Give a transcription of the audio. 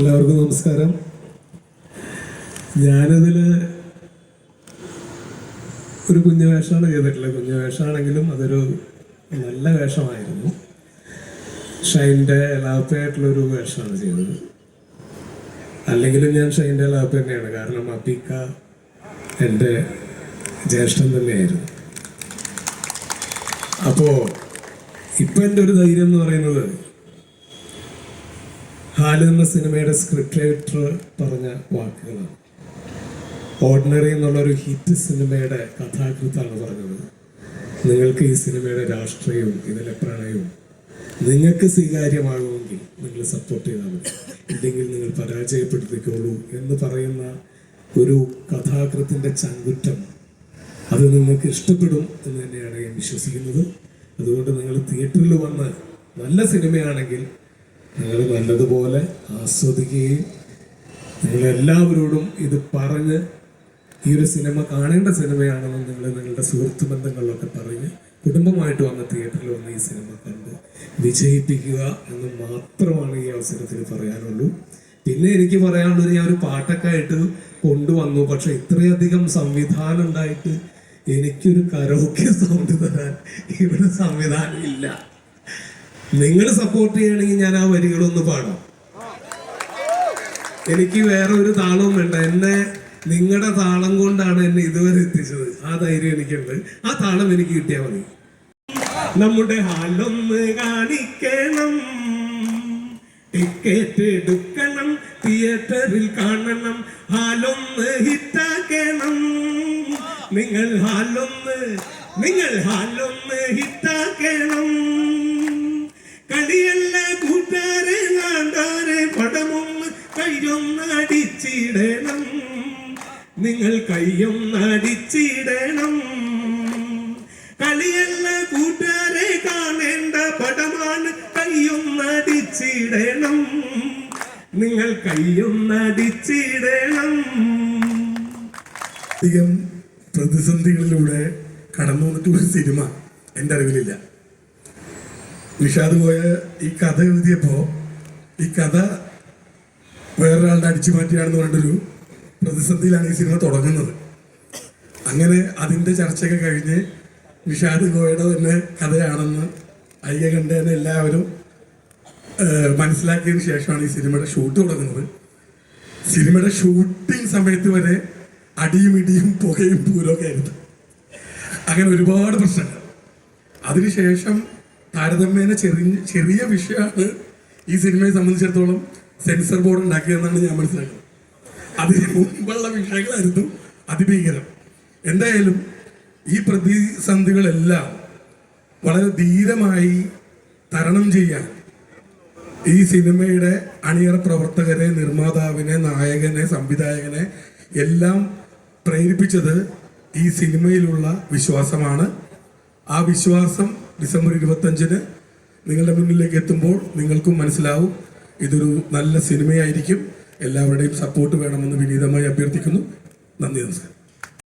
എല്ലാവർക്കും നമസ്കാരം. ഞാനിതിൽ ഒരു കുഞ്ഞു വേഷമാണ് ചെയ്തിട്ടുള്ളത്. കുഞ്ഞു വേഷമാണെങ്കിലും അതൊരു നല്ല വേഷമായിരുന്നു. ഷൈൻ്റെ ലാപ്പയായിട്ടുള്ളൊരു വേഷമാണ് ചെയ്തത്. അല്ലെങ്കിലും ഞാൻ ഷൈൻ്റെ ലാപ്പ് തന്നെയാണ്. കാരണം അപ്പിക്ക എൻ്റെ ജ്യേഷ്ഠൻ തന്നെയായിരുന്നു. അപ്പോൾ ഇപ്പം എൻ്റെ ഒരു ധൈര്യം എന്ന് പറയുന്നത്, ഹാല് എന്ന സിനിമയുടെ സ്ക്രിപ്റ്റ് റൈറ്റർ പറഞ്ഞ വാക്കുകളാണ്. ഓർഡിനറി എന്നുള്ളൊരു ഹിറ്റ് സിനിമയുടെ കഥാകൃത്താണ് പറഞ്ഞത്, നിങ്ങൾക്ക് ഈ സിനിമയുടെ രാഷ്ട്രീയവും ഇതിലെ പ്രണയവും നിങ്ങൾക്ക് സ്വീകാര്യമാകുമെങ്കിൽ നിങ്ങൾ സപ്പോർട്ട് ചെയ്താൽ മതി, ഇല്ലെങ്കിൽ നിങ്ങൾ പരാജയപ്പെടുത്തിക്കോളൂ എന്ന് പറയുന്ന ഒരു കഥാകൃത്തിൻ്റെ ചങ്കുറ്റം അത് നിങ്ങൾക്ക് ഇഷ്ടപ്പെടും എന്ന് തന്നെയാണ് ഞാൻ വിശ്വസിക്കുന്നത്. അതുകൊണ്ട് നിങ്ങൾ തിയേറ്ററിൽ വന്ന് നല്ല സിനിമയാണെങ്കിൽ നിങ്ങൾ നല്ലതുപോലെ ആസ്വദിക്കുകയും നിങ്ങളെല്ലാവരോടും ഇത് പറഞ്ഞ് ഈ ഒരു സിനിമ കാണേണ്ട സിനിമയാണെന്ന് നിങ്ങളുടെ സുഹൃത്ത് ബന്ധങ്ങളിലൊക്കെ പറഞ്ഞ് കുടുംബമായിട്ട് വന്ന് തിയേറ്ററിൽ വന്ന് ഈ സിനിമ കണ്ട് വിജയിപ്പിക്കുക എന്ന് മാത്രമാണ് ഈ അവസരത്തിൽ പറയാനുള്ളൂ. പിന്നെ എനിക്ക് പറയാനുള്ളത്, ഞാൻ ഒരു പാട്ടൊക്കെ ആയിട്ട് കൊണ്ടുവന്നു, പക്ഷെ ഇത്രയധികം സംവിധാനം ഉണ്ടായിട്ട് എനിക്കൊരു കരോക്കെ സൗണ്ട് തരാൻ ഇവിടെ സംവിധാനം ഇല്ല. നിങ്ങൾ സപ്പോർട്ട് ചെയ്യണമെങ്കിൽ ഞാൻ ആ വരികളൊന്ന് പാടാം. എനിക്ക് വേറെ ഒരു താളവും വേണ്ട. എന്നെ നിങ്ങളുടെ താളം കൊണ്ടാണ് എന്നെ ഇതുവരെ എത്തിച്ചത്. ആ ധൈര്യം എനിക്കുണ്ട്. ആ താളം എനിക്ക് കിട്ടിയാൽ മതി. നമ്മുടെ ഹാലൊന്ന് കാണിക്കണം, ടിക്കറ്റ് എടുക്കണം, തിയേറ്ററിൽ കാണണം, ഹാലൊന്ന് ഹിറ്റാക്കണം. നിങ്ങൾ ഹാലൊന്ന് ഹിറ്റാക്കണം. കളിയല്ല കൂട്ടാരെ നാണ്ടാരെ, പടമൊന്ന് കയ്യൊന്ന് അടിച്ചിടണം. നിങ്ങൾ കയ്യൊന്ന് അടിച്ചിടണം. കളിയല്ല കൂട്ടാരെ, കാണേണ്ട പടമാണ്, കയ്യൊന്ന് അടിച്ചിടണം. നിങ്ങൾ കയ്യൊന്ന് അടിച്ചിടണം. അധികം പ്രതിസന്ധികളിലൂടെ കടന്നു വന്നിട്ടൊരു സിനിമ എൻ്റെ അറിവിലില്ല. നിഷാദ് പോയ ഈ കഥ എഴുതിയപ്പോൾ ഈ കഥ വേറൊരാളുടെ അടിച്ചു മാറ്റിയാണെന്ന് പറഞ്ഞിട്ടൊരു പ്രതിസന്ധിയിലാണ് ഈ സിനിമ തുടങ്ങുന്നത്. അങ്ങനെ അതിൻ്റെ ചർച്ചയൊക്കെ കഴിഞ്ഞ് നിഷാദ് ഗോയയുടെ തന്നെ കഥയാണെന്ന് അയ്യ കണ്ടതിനെ എല്ലാവരും മനസ്സിലാക്കിയതിന് ശേഷമാണ് ഈ സിനിമയുടെ ഷൂട്ട് തുടങ്ങുന്നത്. സിനിമയുടെ ഷൂട്ടിംഗ് സമയത്ത് വരെ അടിയും ഇടിയും പുകയും പൂരമൊക്കെ ആയിരുന്നു. അങ്ങനെ ഒരുപാട് പ്രശ്നങ്ങൾ. അതിനുശേഷം താരതമ്യേന ചെറിയ വിഷയമാണ് ഈ സിനിമയെ സംബന്ധിച്ചിടത്തോളം സെൻസർ ബോർഡ് ഉണ്ടാക്കിയതെന്നാണ് ഞാൻ മനസ്സിലാക്കുന്നത്. അതിന് മുമ്പുള്ള വിഷയങ്ങളായിരുന്നു അതിഭീകരം. എന്തായാലും ഈ പ്രതിസന്ധികളെല്ലാം വളരെ ധീരമായി തരണം ചെയ്യാൻ ഈ സിനിമയുടെ അണിയറ പ്രവർത്തകരെ, നിർമ്മാതാവിനെ, നായകനെ, സംവിധായകനെ എല്ലാം പ്രേരിപ്പിച്ചത് ഈ സിനിമയിലുള്ള വിശ്വാസമാണ്. ആ വിശ്വാസം ഡിസംബർ 25-ന് നിങ്ങളുടെ മുന്നിലേക്ക് എത്തുമ്പോൾ നിങ്ങൾക്കും മനസ്സിലാവും ഇതൊരു നല്ല സിനിമയായിരിക്കും. എല്ലാവരുടെയും സപ്പോർട്ട് വേണമെന്ന് വിനീതമായി അഭ്യർത്ഥിക്കുന്നു. നന്ദി, നമസ്കാരം.